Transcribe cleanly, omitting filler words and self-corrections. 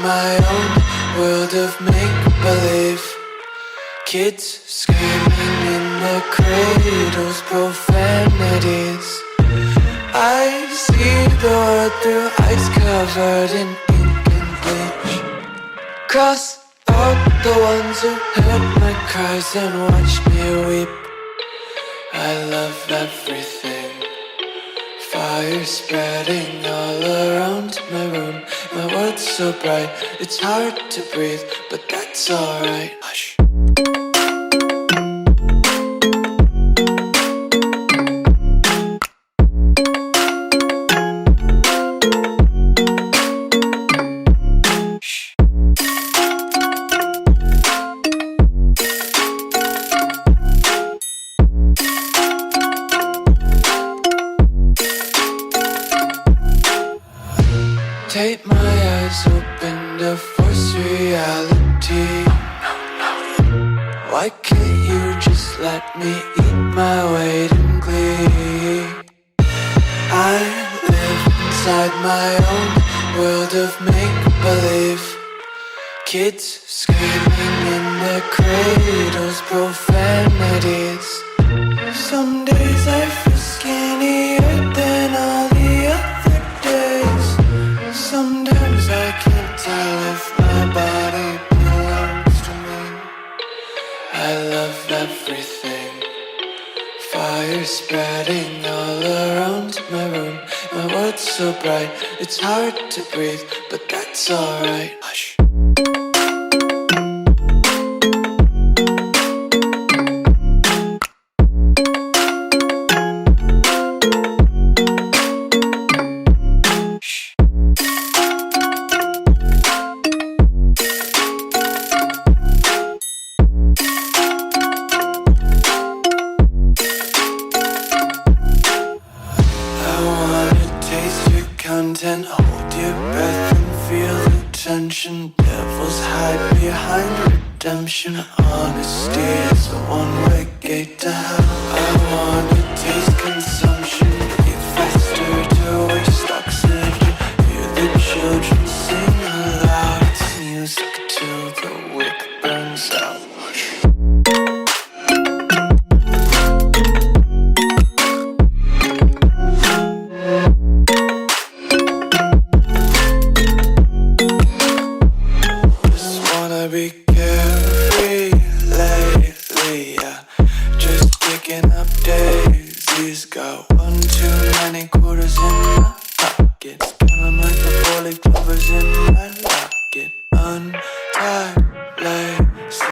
my own world of make-believe. Kids screaming in their cradles, profanities. I see the world through ice covered in ink and bleach. Cross out the ones who heard my cries and watched me weep. I love everything. Fire spreading all around my room. My world's so bright, it's hard to breathe, but that's alright. Hush. Take my eyes open to force reality. Why can't you just let me eat my weight in glee? I live inside my own world of make-believe. Kids screaming in their cradles, profanities. Some days I feel skinnier than all the other days. Sometimes I can't tell if my body belongs to me. I love everything. Fire spreading all around my room. My world's so bright, it's hard to breathe, but that's alright. Hush. Content, hold your breath and feel the tension. Devils hide behind redemption. Honesty is a one-way gate to hell. I wanna taste consumption, breathe faster to waste oxygen. Hear the children sing aloud. It's music till the wick burns out. Be carefree lately, yeah. Just picking up daisies. Got 1 too many quarters in my pockets. Kinda like a 4-leaf